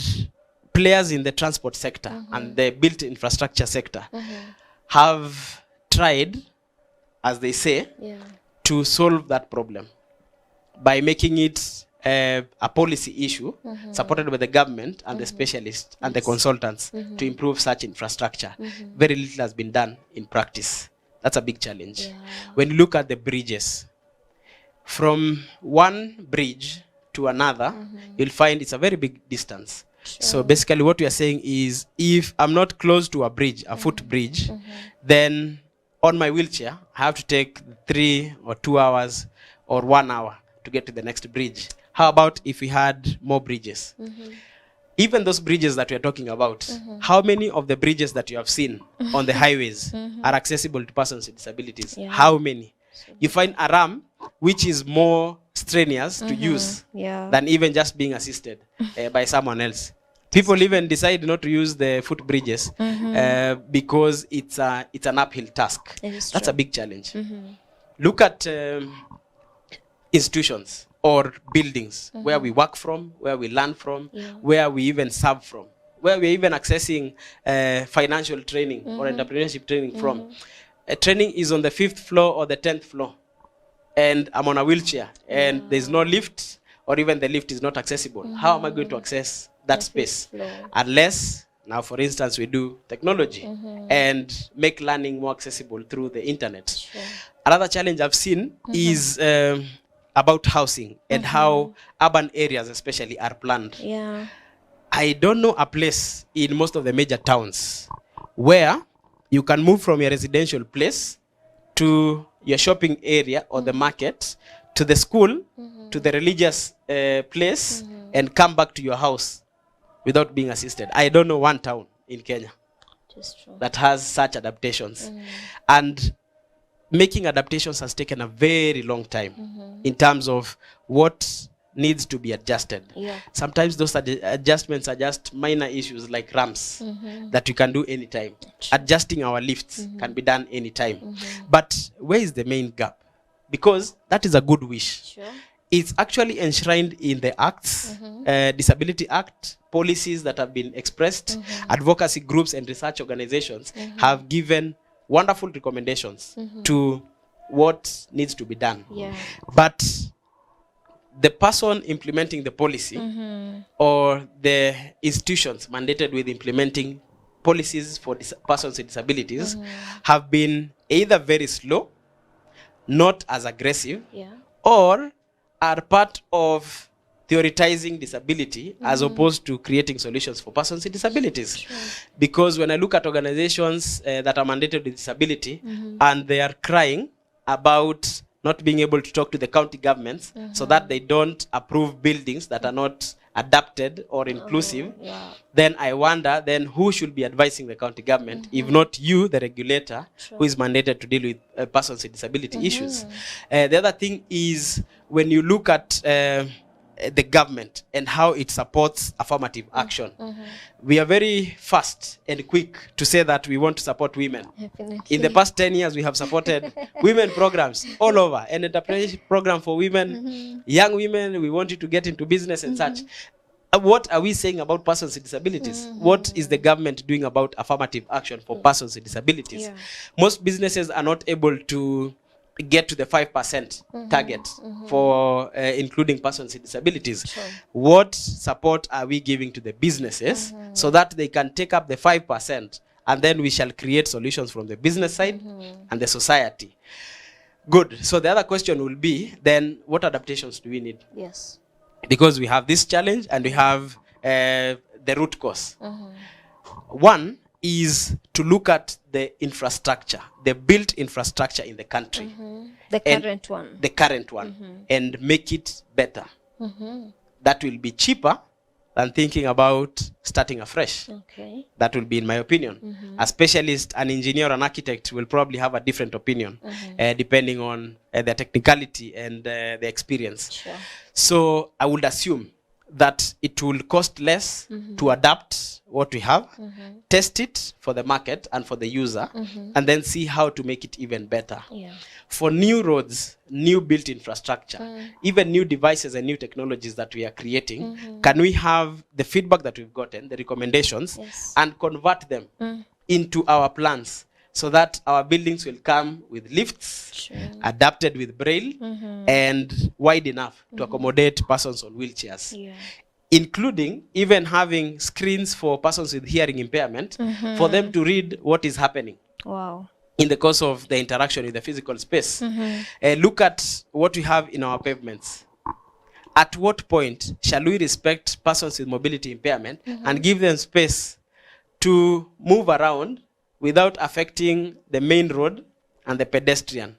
players in the transport sector and the built infrastructure sector have tried, as they say, to solve that problem by making it a policy issue supported by the government and the specialists and the consultants to improve such infrastructure. Very little has been done in practice. That's a big challenge. When you look at the bridges, from one bridge to another, you'll find it's a very big distance. So basically what we are saying is, if I'm not close to a bridge, a foot bridge, then on my wheelchair, I have to take 3 or 2 hours or 1 hour to get to the next bridge. How about if we had more bridges? Even those bridges that we are talking about, how many of the bridges that you have seen on the highways are accessible to persons with disabilities? How many? You find a ram which is more strenuous to use than even just being assisted by someone else. People even decide not to use the foot bridges because it's an uphill task. That's a big challenge. Look at institutions or buildings where we work from, where we learn from, where we even serve from, where we're even accessing financial training or entrepreneurship training from. Training is on the 5th floor or the 10th floor, and I'm on a wheelchair, and there's no lift, or even the lift is not accessible. How am I going to access that space? Unless, now for instance, we do technology and make learning more accessible through the internet. Another challenge I've seen is about housing and how urban areas especially are planned. I don't know a place in most of the major towns where you can move from your residential place to your shopping area or the market, to the school, to the religious place, and come back to your house without being assisted. I don't know one town in Kenya that has such adaptations. And making adaptations has taken a very long time in terms of what needs to be adjusted. Sometimes those adjustments are just minor issues like ramps that we can do anytime. Adjusting our lifts can be done anytime. But where is the main gap? Because that is a good wish. It's actually enshrined in the acts, Disability Act, policies that have been expressed. Advocacy groups and research organizations have given wonderful recommendations to what needs to be done. But the person implementing the policy or the institutions mandated with implementing policies for persons with disabilities have been either very slow, not as aggressive, or are part of theoretizing disability as opposed to creating solutions for persons with disabilities. Because when I look at organizations that are mandated with disability and they are crying about not being able to talk to the county governments so that they don't approve buildings that are not adapted or inclusive, then I wonder then who should be advising the county government if not you, the regulator, who is mandated to deal with persons with disability issues. The other thing is when you look at the government and how it supports affirmative action. We are very fast and quick to say that we want to support women. In the past 10 years, we have supported women programs all over. An entrepreneurship program for women, young women, we want you to get into business and such. What are we saying about persons with disabilities? What is the government doing about affirmative action for persons with disabilities? Most businesses are not able to get to the 5% target for including persons with disabilities. What support are we giving to the businesses so that they can take up the 5%, and then we shall create solutions from the business side and the society? Good. So the other question will be, then what adaptations do we need? Because we have this challenge and we have the root cause. One is to look at the infrastructure, the built infrastructure in the country. The current one. The current one, and make it better. That will be cheaper than thinking about starting afresh. That will be, in my opinion. A specialist, an engineer, an architect will probably have a different opinion, depending on the technicality and the experience. So I would assume that it will cost less to adapt what we have, test it for the market and for the user, and then see how to make it even better. For new roads, new built infrastructure, even new devices and new technologies that we are creating, can we have the feedback that we've gotten, the recommendations, and convert them into our plans so that our buildings will come with lifts, adapted with braille, and wide enough to accommodate persons on wheelchairs. Including even having screens for persons with hearing impairment for them to read what is happening in the course of the interaction with the physical space. Look at what we have in our pavements. at what point shall we respect persons with mobility impairment and give them space to move around without affecting the main road and the pedestrian?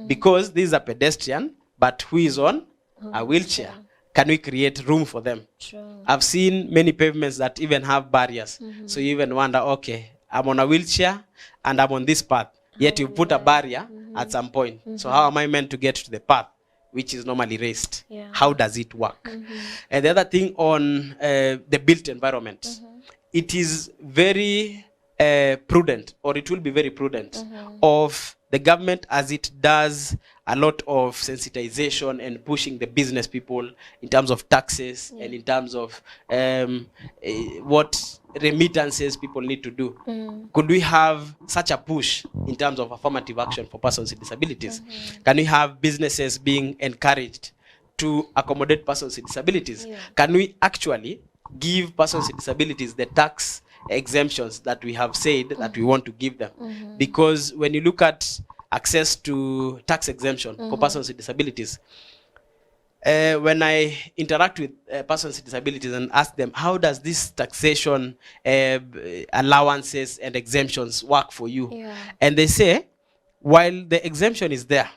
Because this is a pedestrian, but who is on a wheelchair. Can we create room for them? True. I've seen many pavements that even have barriers. So you even wonder, okay, I'm on a wheelchair and I'm on this path. Yet you put a barrier at some point. So how am I meant to get to the path, which is normally raised? Yeah. How does it work? And the other thing on the built environment, it is very prudent, or it will be very prudent of the government, as it does a lot of sensitization and pushing the business people in terms of taxes and in terms of what remittances people need to do. Could we have such a push in terms of affirmative action for persons with disabilities? Can we have businesses being encouraged to accommodate persons with disabilities? Can we actually give persons with disabilities the tax exemptions that we have said that we want to give them? Because when you look at access to tax exemption for persons with disabilities, when I interact with persons with disabilities and ask them, how does this taxation allowances and exemptions work for you? And they say, while the exemption is there,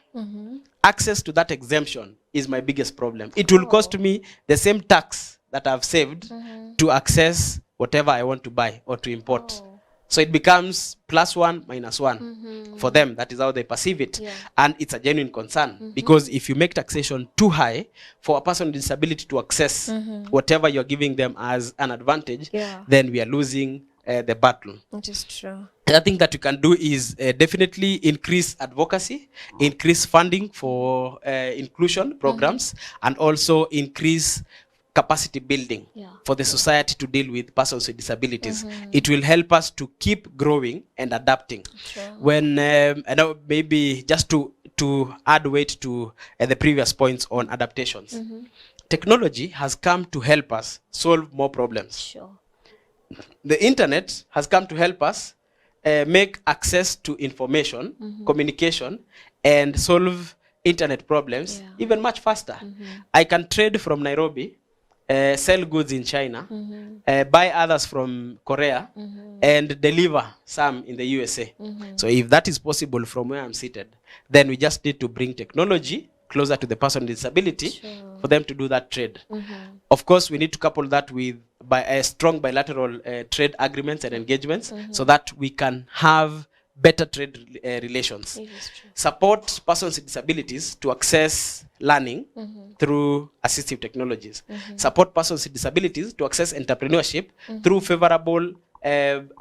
access to that exemption is my biggest problem. It will cost me the same tax that I've saved to access whatever I want to buy or to import. So it becomes +1 -1 for them. That is how they perceive it. And it's a genuine concern, because if you make taxation too high for a person with disability to access whatever you're giving them as an advantage, then we are losing the battle. It is true. The other thing that you can do is definitely increase advocacy, increase funding for inclusion programs, and also increase capacity building for the society to deal with persons with disabilities. It will help us to keep growing and adapting. When I know, maybe just to add weight to the previous points on adaptations, technology has come to help us solve more problems. The internet has come to help us make access to information, communication, and solve internet problems even much faster. I can trade from Nairobi, sell goods in China, buy others from Korea, and deliver some in the USA. So if that is possible from where I'm seated, then we just need to bring technology closer to the person with disability for them to do that trade. Of course, we need to couple that with strong bilateral trade agreements and engagements so that we can have better trade relations. Support persons with disabilities to access learning through assistive technologies. Support persons with disabilities to access entrepreneurship through favorable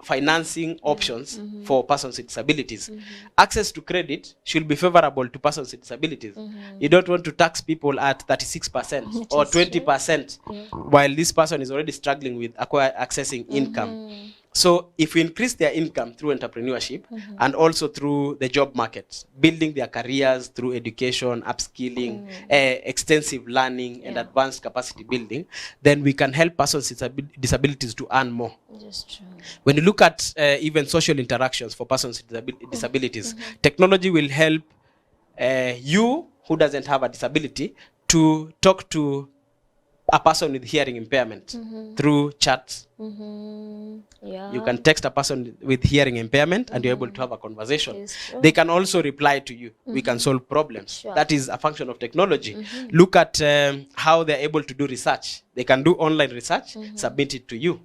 financing options for persons with disabilities. Access to credit should be favorable to persons with disabilities. You don't want to tax people at 36% or 20% while this person is already struggling with accessing income. So if we increase their income through entrepreneurship and also through the job market, building their careers through education, upskilling, extensive learning, and advanced capacity building, then we can help persons with disabilities to earn more. When you look at even social interactions for persons with disabilities, technology will help you who doesn't have a disability to talk to a person with hearing impairment through chats. You can text a person with hearing impairment and you're able to have a conversation. They can also reply to you. We can solve problems. That is a function of technology. Look at how they're able to do research. They can do online research, submit it to you.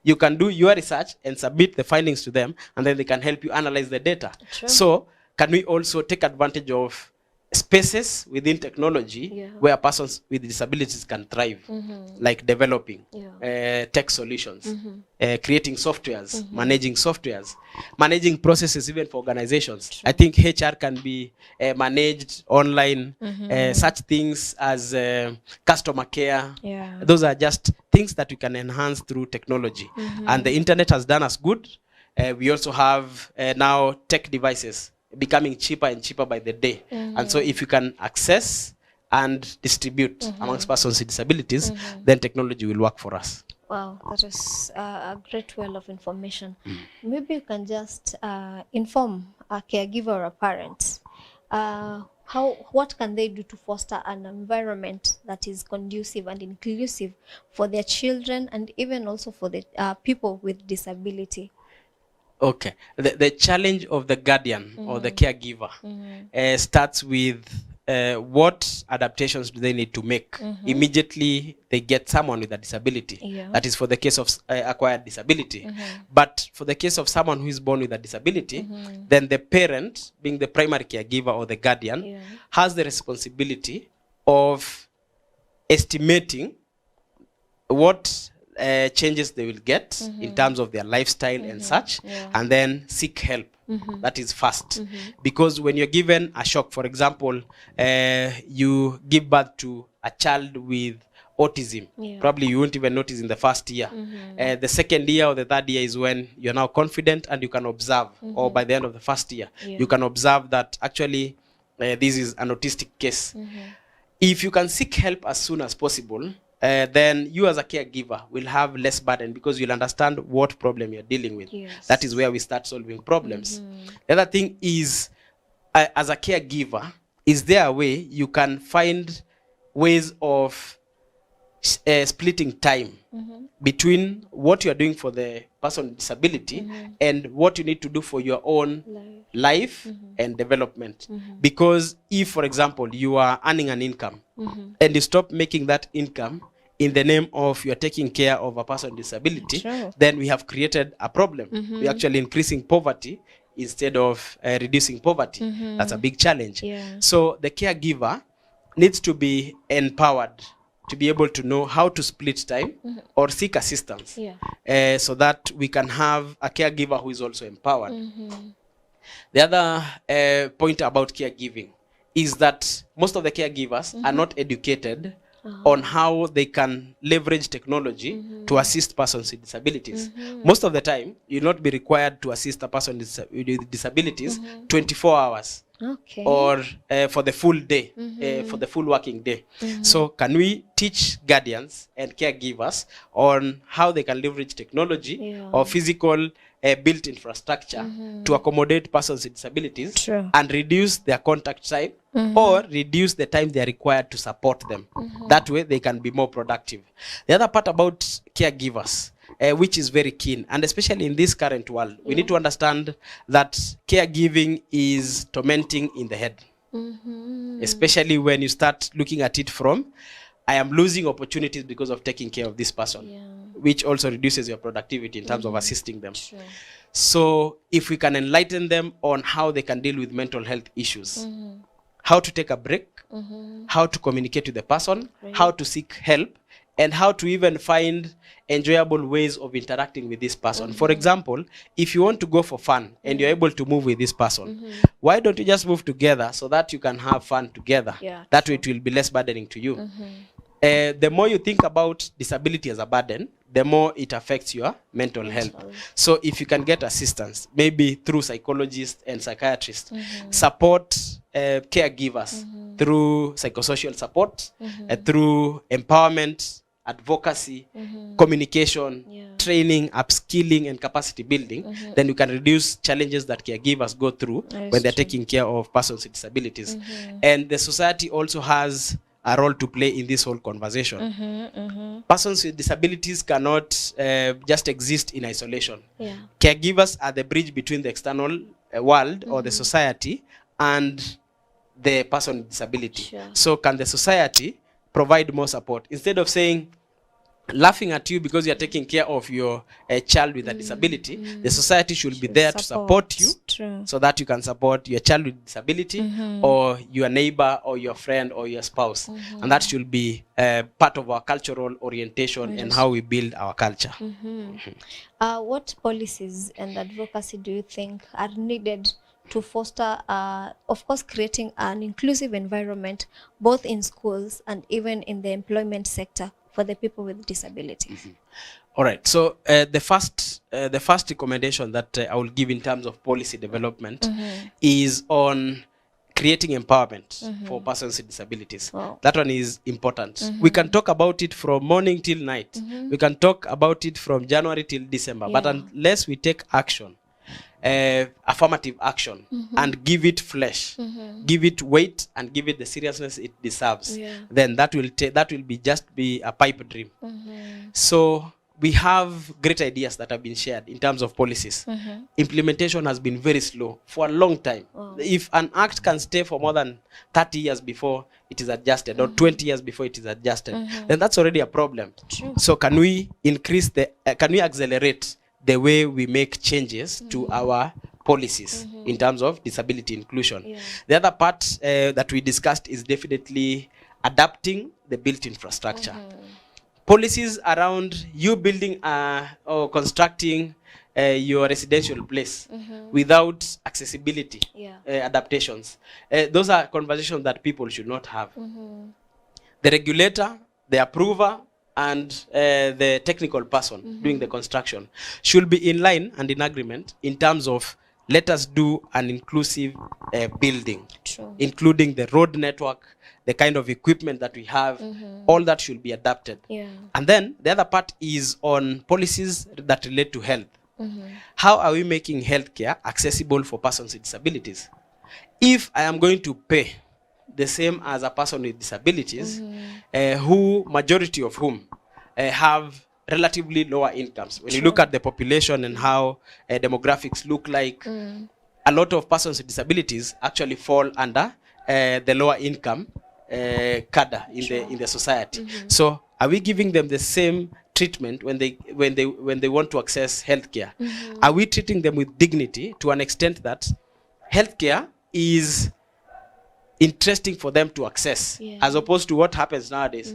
You can do your research and submit the findings to them, and then they can help you analyze the data. So can we also take advantage of spaces within technology where persons with disabilities can thrive, like developing tech solutions, creating softwares, managing processes even for organizations. I think HR can be managed online, such things as customer care. Those are just things that we can enhance through technology. And the internet has done us good. We also have now tech devices becoming cheaper and cheaper by the day. And so if you can access and distribute amongst persons with disabilities, then technology will work for us. Wow, that is a great well of information. Maybe you can just inform a caregiver or a parent what can they do to foster an environment that is conducive and inclusive for their children and even also for the people with disability? Okay. The challenge of the guardian or the caregiver starts with what adaptations do they need to make immediately they get someone with a disability. Yeah. That is for the case of acquired disability. But for the case of someone who is born with a disability, then the parent, being the primary caregiver or the guardian, has the responsibility of estimating what changes they will get in terms of their lifestyle and such, and then seek help. That is first. Because when you're given a shock, for example, you give birth to a child with autism, probably you won't even notice in the first year. The second year or the third year is when you're now confident and you can observe, or by the end of the first year, you can observe that actually this is an autistic case. If you can seek help as soon as possible, then you as a caregiver will have less burden because you'll understand what problem you're dealing with. That is where we start solving problems. The other thing is, as a caregiver, is there a way you can find ways of splitting time between what you're doing for the person with disability and what you need to do for your own life and development. Because if, for example, you are earning an income and you stop making that income in the name of you're taking care of a person with disability, then we have created a problem. We're actually increasing poverty instead of reducing poverty. That's a big challenge. So the caregiver needs to be empowered to be able to know how to split time or seek assistance so that we can have a caregiver who is also empowered. The other point about caregiving is that most of the caregivers are not educated on how they can leverage technology to assist persons with disabilities. Most of the time, you'll not be required to assist a person with disabilities 24 hours. Or for the full day, for the full working day. So can we teach guardians and caregivers on how they can leverage technology or physical built infrastructure to accommodate persons with disabilities and reduce their contact time or reduce the time they are required to support them. That way they can be more productive. The other part about caregivers, which is very keen, and especially in this current world, we need to understand that caregiving is tormenting in the head. Especially when you start looking at it from, I am losing opportunities because of taking care of this person, which also reduces your productivity in terms of assisting them. So if we can enlighten them on how they can deal with mental health issues, how to take a break, how to communicate with the person, how to seek help, and how to even find enjoyable ways of interacting with this person. For example, if you want to go for fun and you're able to move with this person, why don't you just move together so that you can have fun together? That way it will be less burdening to you. The more you think about disability as a burden, the more it affects your mental health. So if you can get assistance, maybe through psychologists and psychiatrists, support caregivers through psychosocial support, through empowerment, advocacy, communication, training, upskilling, and capacity building, then you can reduce challenges that caregivers go through when they're taking care of persons with disabilities. And the society also has a role to play in this whole conversation. Persons with disabilities cannot just exist in isolation. Caregivers are the bridge between the external world or the society and the person with disability. So can the society provide more support? Instead of saying, laughing at you because you're taking care of your child with a disability, the society should be there to support you so that you can support your child with disability or your neighbor or your friend or your spouse. And that should be part of our cultural orientation and how we build our culture. What policies and advocacy do you think are needed to foster, of course, creating an inclusive environment both in schools and even in the employment sector for the people with disabilities? All right. So the first recommendation that I will give in terms of policy development is on creating empowerment for persons with disabilities. That one is important. We can talk about it from morning till night. We can talk about it from January till December. But unless we take action, affirmative action and give it flesh, give it weight, and give it the seriousness it deserves, then that will be a pipe dream. So we have great ideas that have been shared in terms of policies. Implementation has been very slow for a long time. If an act can stay for more than 30 years before it is adjusted, or 20 years before it is adjusted, then that's already a problem. True. So can we can we accelerate the way we make changes to our policies in terms of disability inclusion? The other part that we discussed is definitely adapting the built infrastructure. Policies around you building or constructing your residential place without accessibility adaptations. Those are conversations that people should not have. The regulator, the approver, and the technical person doing the construction should be in line and in agreement in terms of, let us do an inclusive building, including the road network, the kind of equipment that we have, all that should be adapted. And then the other part is on policies that relate to health. How are we making healthcare accessible for persons with disabilities? If I am going to pay the same as a person with disabilities, who majority of whom have relatively lower incomes. When you look at the population and how demographics look like, a lot of persons with disabilities actually fall under the lower income cadre in the society. So are we giving them the same treatment when they want to access healthcare? Are we treating them with dignity to an extent that healthcare is interesting for them to access, as opposed to what happens nowadays?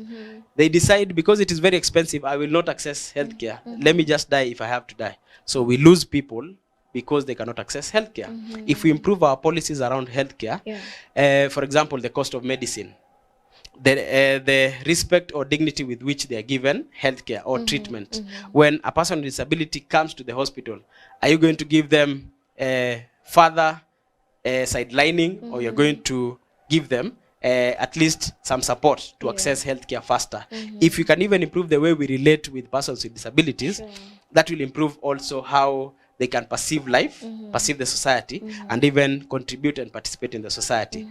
They decide, because it is very expensive, I will not access healthcare. Let me just die if I have to die. So we lose people because they cannot access healthcare. If we improve our policies around healthcare, for example, the cost of medicine, the respect or dignity with which they are given healthcare or treatment. When a person with disability comes to the hospital, are you going to give them further sidelining, or you're going to give them at least some support to access healthcare faster? If you can even improve the way we relate with persons with disabilities, that will improve also how they can perceive life, perceive the society, and even contribute and participate in the society.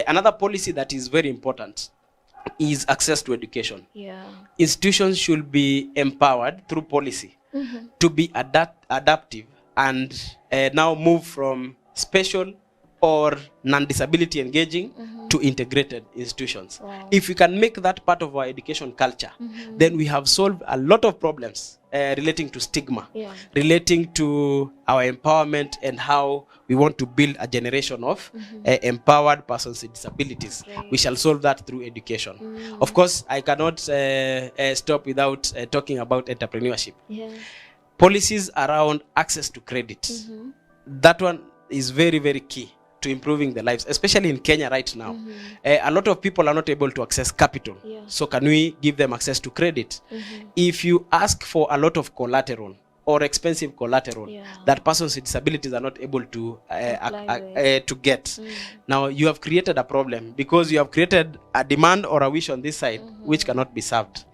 Another policy that is very important is access to education. Institutions should be empowered through policy to be adaptive and now move from special or non-disability engaging to integrated institutions. If we can make that part of our education culture, then we have solved a lot of problems relating to stigma, relating to our empowerment and how we want to build a generation of empowered persons with disabilities. We shall solve that through education. Of course, I cannot stop without talking about entrepreneurship. Policies around access to credit. That one is very, very key to improving the lives, especially in Kenya right now. A lot of people are not able to access capital. So can we give them access to credit? If you ask for a lot of collateral or expensive collateral that persons with disabilities are not able to get, now you have created a problem, because you have created a demand or a wish on this side which cannot be served.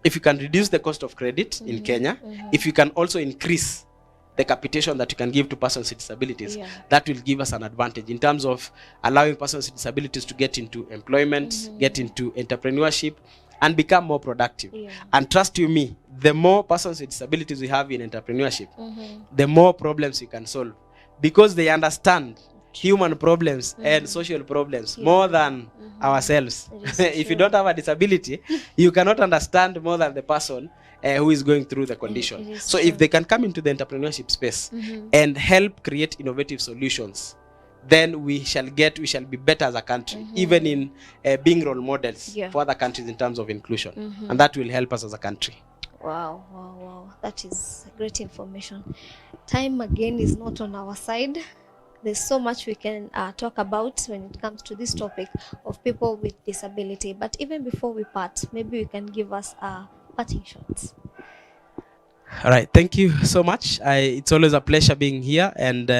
If you can reduce the cost of credit in Kenya, if you can also increase the capitation that you can give to persons with disabilities, that will give us an advantage in terms of allowing persons with disabilities to get into employment, get into entrepreneurship, and become more productive. And trust you me, the more persons with disabilities we have in entrepreneurship, the more problems we can solve, because they understand human problems and social problems more than ourselves. If you don't have a disability, you cannot understand more than the person who is going through the condition. So if they can come into the entrepreneurship space and help create innovative solutions, then we shall be better as a country, even in being role models for other countries in terms of inclusion. And that will help us as a country. Wow. That is great information. Time again is not on our side. There's so much we can talk about when it comes to this topic of people with disability. But even before we part, maybe you can give us parting shots. All right, thank you so much. It's always a pleasure being here, and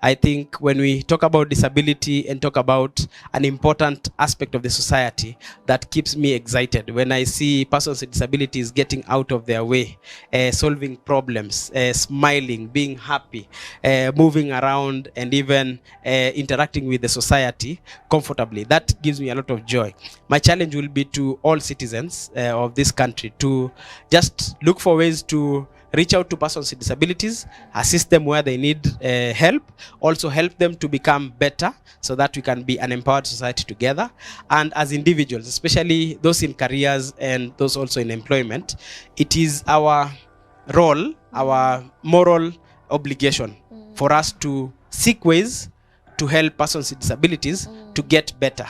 I think when we talk about disability and talk about an important aspect of the society, that keeps me excited. When I see persons with disabilities getting out of their way, solving problems, smiling, being happy, moving around, and even interacting with the society comfortably, that gives me a lot of joy. My challenge will be to all citizens of this country to just look for ways to reach out to persons with disabilities, assist them where they need help, also help them to become better so that we can be an empowered society together. And as individuals, especially those in careers and those also in employment, it is our role, our moral obligation for us to seek ways to help persons with disabilities to get better.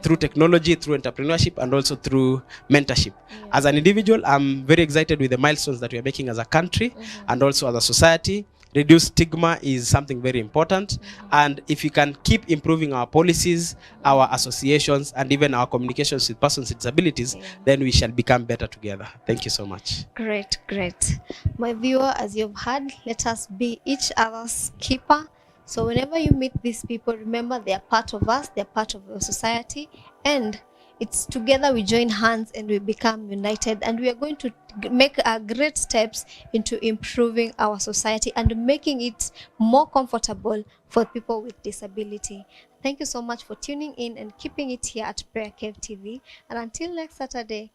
Through technology, through entrepreneurship, and also through mentorship. As an individual, I'm very excited with the milestones that we are making as a country and also as a society. Reduce stigma is something very important. And if we can keep improving our policies, our associations, and even our communications with persons with disabilities, then we shall become better together. Thank you so much. Great, great. My viewer, as you've heard, let us be each other's keeper. So whenever you meet these people, remember they are part of us, they are part of our society, and it's together we join hands and we become united, and we are going to make great steps into improving our society and making it more comfortable for people with disability. Thank you so much for tuning in and keeping it here at Prayer Cave TV. And until next Saturday,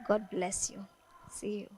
God bless you. See you.